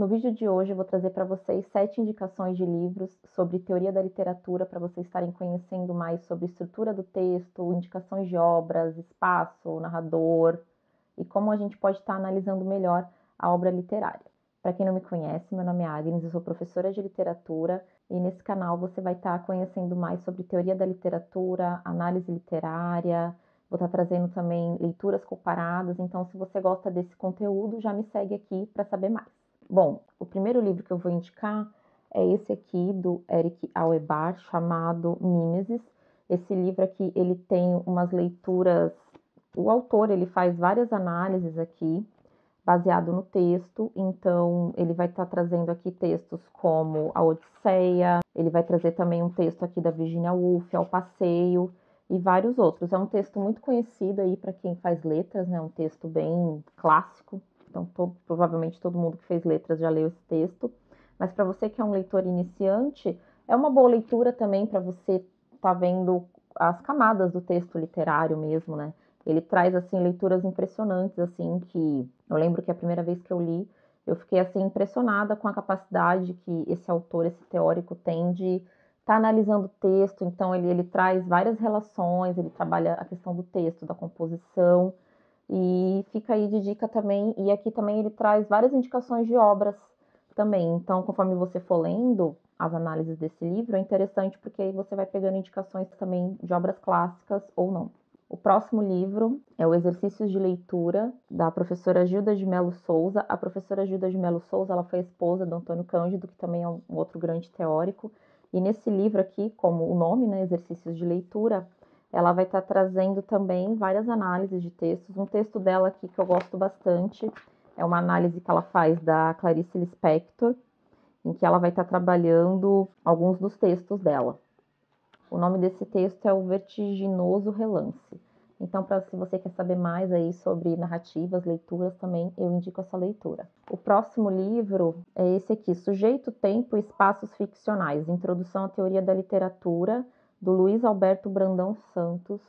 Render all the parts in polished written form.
No vídeo de hoje eu vou trazer para vocês 7 indicações de livros sobre teoria da literatura para vocês estarem conhecendo mais sobre estrutura do texto, indicações de obras, espaço, narrador e como a gente pode estar analisando melhor a obra literária. Para quem não me conhece, meu nome é Agnes, eu sou professora de literatura e nesse canal você vai estar conhecendo mais sobre teoria da literatura, análise literária, vou estar trazendo também leituras comparadas, então se você gosta desse conteúdo, já me segue aqui para saber mais. Bom, o primeiro livro que eu vou indicar é esse aqui do Eric Auerbach, chamado Mimesis. Esse livro aqui, ele tem umas leituras, o autor ele faz várias análises aqui, baseado no texto, então ele vai estar trazendo aqui textos como a Odisseia, ele vai trazer também um texto aqui da Virginia Woolf, Ao Passeio, e vários outros. É um texto muito conhecido aí para quem faz letras, né? Um texto bem clássico. Então, provavelmente todo mundo que fez letras já leu esse texto. Mas para você que é um leitor iniciante, é uma boa leitura também para você estar vendo as camadas do texto literário mesmo, né? Ele traz, assim, leituras impressionantes, assim, que eu lembro que a primeira vez que eu li, eu fiquei, assim, impressionada com a capacidade que esse autor, esse teórico tem de estar analisando o texto. Então, ele traz várias relações, ele trabalha a questão do texto, da composição, e fica aí de dica também, e aqui também ele traz várias indicações de obras também. Então, conforme você for lendo as análises desse livro, é interessante porque aí você vai pegando indicações também de obras clássicas ou não. O próximo livro é o Exercícios de Leitura, da professora Gilda de Mello Souza. A professora Gilda de Mello Souza, ela foi esposa do Antônio Cândido, que também é um outro grande teórico. E nesse livro aqui, como o nome, né, Exercícios de Leitura, ela vai estar trazendo também várias análises de textos. Um texto dela aqui que eu gosto bastante é uma análise que ela faz da Clarice Lispector, em que ela vai estar trabalhando alguns dos textos dela. O nome desse texto é O Vertiginoso Relance. Então, se você quer saber mais aí sobre narrativas, leituras também, eu indico essa leitura. O próximo livro é esse aqui, Sujeito, Tempo e Espaços Ficcionais, Introdução à Teoria da Literatura, do Luiz Alberto Brandão Santos.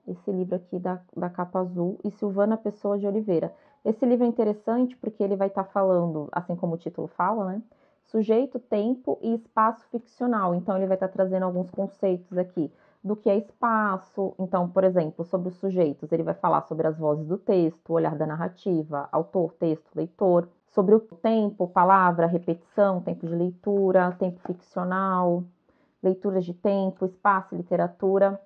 Esse livro aqui da capa azul, e Silvana Pessoa de Oliveira. Esse livro é interessante porque ele vai estar falando, assim como o título fala, né? Sujeito, tempo e espaço ficcional. Então, ele vai estar trazendo alguns conceitos aqui do que é espaço. Então, por exemplo, sobre os sujeitos, ele vai falar sobre as vozes do texto, o olhar da narrativa, autor, texto, leitor. Sobre o tempo, palavra, repetição, tempo de leitura, tempo ficcional, leituras de tempo, espaço, literatura.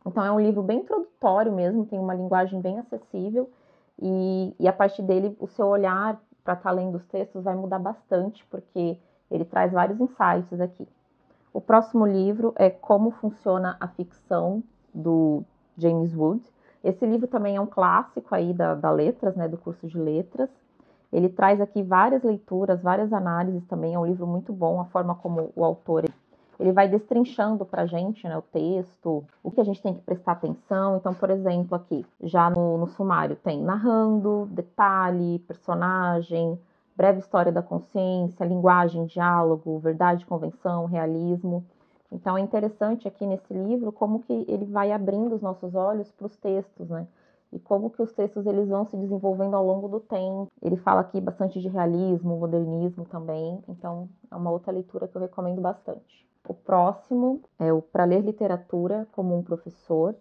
Então, é um livro bem introdutório mesmo, tem uma linguagem bem acessível e a partir dele, o seu olhar para estar lendo os textos vai mudar bastante, porque ele traz vários insights aqui. O próximo livro é Como Funciona a Ficção, do James Wood. Esse livro também é um clássico aí da letras, né, do curso de letras. Ele traz aqui várias leituras, várias análises também, é um livro muito bom, a forma como o autor ele vai destrinchando para a gente, né, o texto, o que a gente tem que prestar atenção. Então, por exemplo, aqui, já no sumário, tem narrando, detalhe, personagem, breve história da consciência, linguagem, diálogo, verdade, convenção, realismo. Então, é interessante aqui nesse livro como que ele vai abrindo os nossos olhos para os textos, né? E como que os textos eles vão se desenvolvendo ao longo do tempo. Ele fala aqui bastante de realismo, modernismo também, então é uma outra leitura que eu recomendo bastante. O próximo é o Para Ler Literatura como um Professor.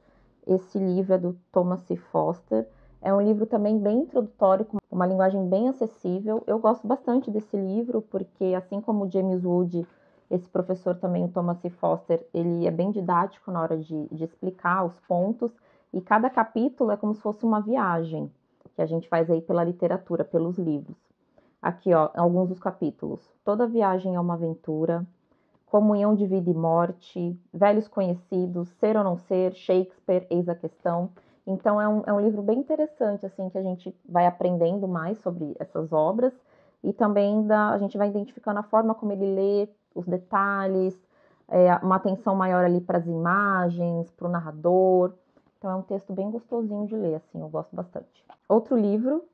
Esse livro é do Thomas C. Foster. É um livro também bem introdutório, com uma linguagem bem acessível. Eu gosto bastante desse livro, porque assim como o James Wood, esse professor também, o Thomas C. Foster, ele é bem didático na hora de explicar os pontos. E cada capítulo é como se fosse uma viagem que a gente faz aí pela literatura, pelos livros. Aqui, ó, alguns dos capítulos. Toda viagem é uma aventura. Comunhão de Vida e Morte, Velhos Conhecidos, Ser ou Não Ser, Shakespeare, Eis a Questão. Então, é um livro bem interessante, assim, que a gente vai aprendendo mais sobre essas obras e também a gente vai identificando a forma como ele lê, os detalhes, uma atenção maior ali para as imagens, para o narrador. Então, é um texto bem gostosinho de ler, assim, eu gosto bastante. Outro livro,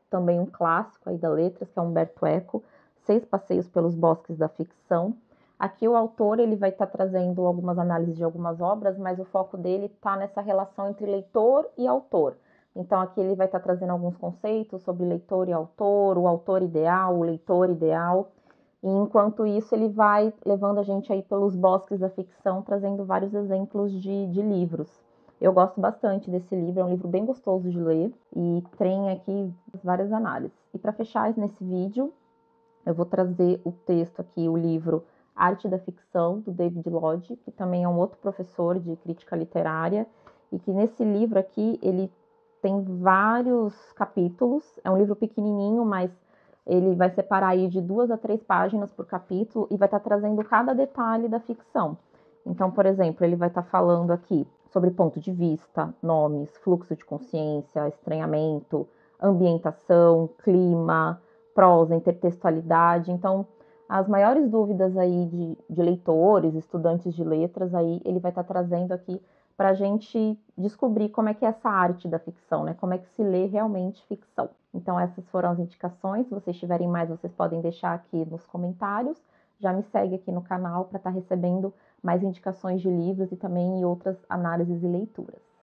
também um clássico aí da letras, que é Umberto Eco, Seis Passeios pelos Bosques da Ficção. Aqui o autor ele vai estar trazendo algumas análises de algumas obras, mas o foco dele está nessa relação entre leitor e autor. Então aqui ele vai estar trazendo alguns conceitos sobre leitor e autor, o autor ideal, o leitor ideal. E enquanto isso ele vai levando a gente aí pelos bosques da ficção, trazendo vários exemplos de livros. Eu gosto bastante desse livro, é um livro bem gostoso de ler e tem aqui várias análises. E para fechar nesse vídeo, eu vou trazer o texto aqui, o livro Arte da Ficção, do David Lodge, que também é um outro professor de crítica literária, e que nesse livro aqui ele tem vários capítulos, é um livro pequenininho, mas ele vai separar aí de 2 a 3 páginas por capítulo e vai estar trazendo cada detalhe da ficção. Então, por exemplo, ele vai estar falando aqui sobre ponto de vista, nomes, fluxo de consciência, estranhamento, ambientação, clima, prosa, intertextualidade. Então, as maiores dúvidas aí de leitores, estudantes de letras, aí ele vai estar trazendo aqui para a gente descobrir como é que é essa arte da ficção, né? Como é que se lê realmente ficção. Então, essas foram as indicações. Se vocês tiverem mais, vocês podem deixar aqui nos comentários. Já me segue aqui no canal para estar recebendo mais indicações de livros e também outras análises e leituras.